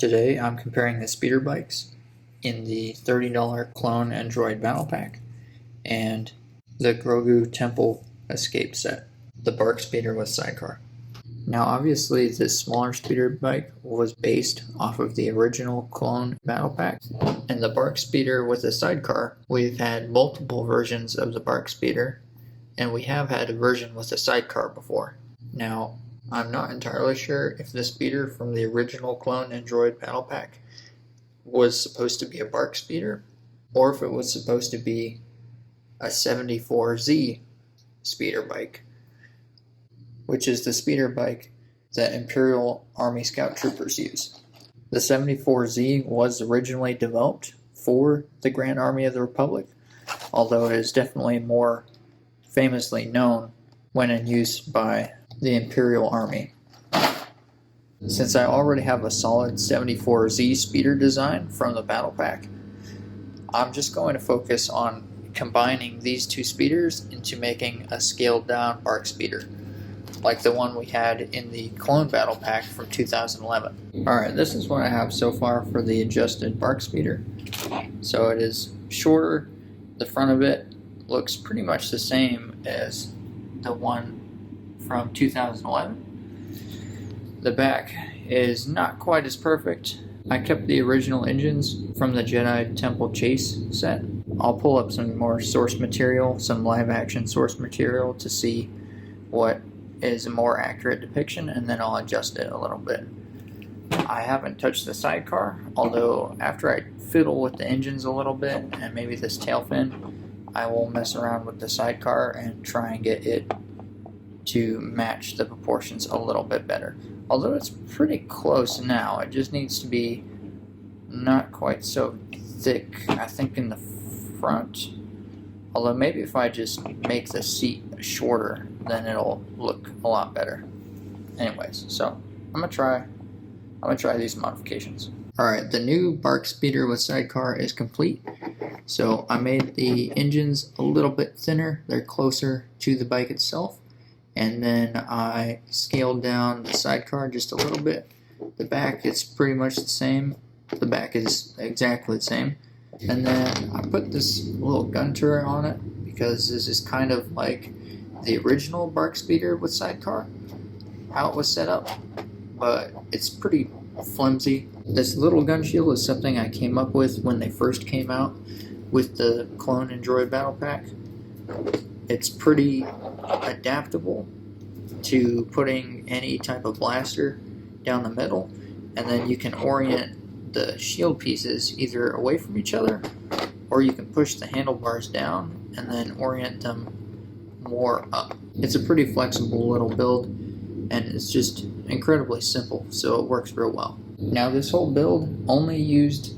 Today I'm comparing the speeder bikes in the $30 Clone and Droid Battle Pack and the Grogu Temple Escape set, the BARC Speeder with sidecar. Now obviously this smaller speeder bike was based off of the original Clone Battle Pack, and the BARC Speeder with a sidecar, we've had multiple versions of the BARC Speeder, and we have had a version with a sidecar before. Now, I'm not entirely sure if the speeder from the original Clone and Droid Battle Pack was supposed to be a BARC speeder, or if it was supposed to be a 74Z speeder bike, which is the speeder bike that Imperial Army Scout Troopers use. The 74Z was originally developed for the Grand Army of the Republic, although it is definitely more famously known when in use by the Imperial Army. Since I already have a solid 74Z speeder design from the Battle Pack, I'm just going to focus on combining these two speeders into making a scaled down BARC speeder, like the one we had in the Clone Battle Pack from 2011. Alright, this is what I have so far for the adjusted BARC speeder. So it is shorter, the front of it looks pretty much the same as the one from 2011. The back is not quite as perfect. I kept the original engines from the Jedi Temple Chase set. I'll pull up some more source material, some live action source material to see what is a more accurate depiction, and then I'll adjust it a little bit. I haven't touched the sidecar, although after I fiddle with the engines a little bit and maybe this tail fin, I will mess around with the sidecar and try and get it to match the proportions a little bit better. Although it's pretty close now, it just needs to be not quite so thick, I think, in the front. Although maybe if I just make the seat shorter, then it'll look a lot better. Anyways, so I'm gonna try these modifications. Alright, the new BARC speeder with sidecar is complete. So I made the engines a little bit thinner, they're closer to the bike itself. And then I scaled down the sidecar just a little bit. The back is pretty much the same. The back is exactly the same. And then I put this little gun turret on it because this is kind of like the original BARC speeder with sidecar, how it was set up, but it's pretty flimsy. This little gun shield is something I came up with when they first came out with the Clone and Droid Battle Pack. It's pretty adaptable to putting any type of blaster down the middle, and then you can orient the shield pieces either away from each other, or you can push the handlebars down and then orient them more up. It's a pretty flexible little build, and it's just incredibly simple, so it works real well. Now this whole build only used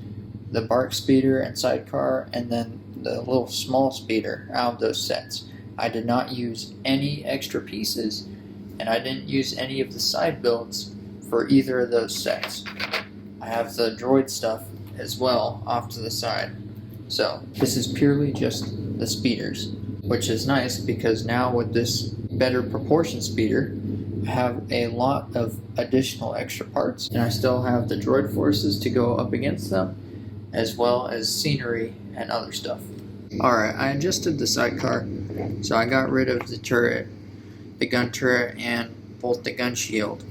the BARC speeder and sidecar and then the little small speeder out of those sets. I did not use any extra pieces, and I didn't use any of the side builds for either of those sets. I have the droid stuff as well off to the side. So this is purely just the speeders, which is nice because now with this better proportion speeder, I have a lot of additional extra parts, and I still have the droid forces to go up against them, as well as scenery and other stuff. Alright, I adjusted the sidecar, so I got rid of the turret, the gun turret, and both the gun shield,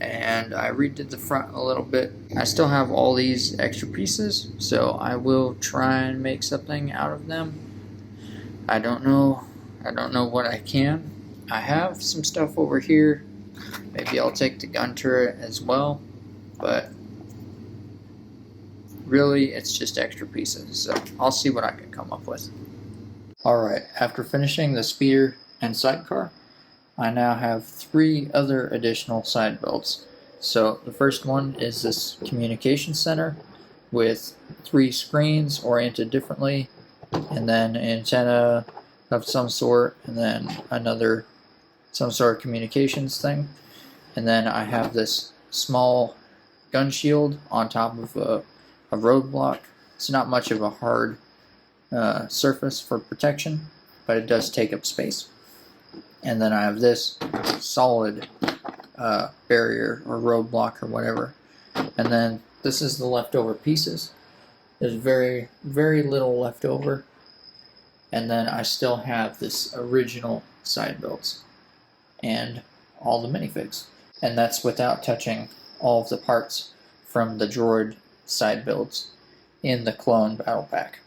and I redid the front a little bit. I still have all these extra pieces, so I will try and make something out of them. I don't know what I can. I have some stuff over here. Maybe I'll take the gun turret as well, but really it's just extra pieces, so I'll see what I can come up with. Alright, after finishing the speeder and sidecar, I now have 3 other additional side builds. So the first one is this communication center with 3 screens oriented differently, and then an antenna of some sort, and then some sort of communications thing. And then I have this small gun shield on top of a roadblock. It's not much of a hard surface for protection, but it does take up space. And then I have this solid barrier or roadblock or whatever And then this is the leftover pieces. There's very, very little left over. And then I still have this original side builds and all the minifigs. And that's without touching all of the parts from the droid side builds in the clone battle pack.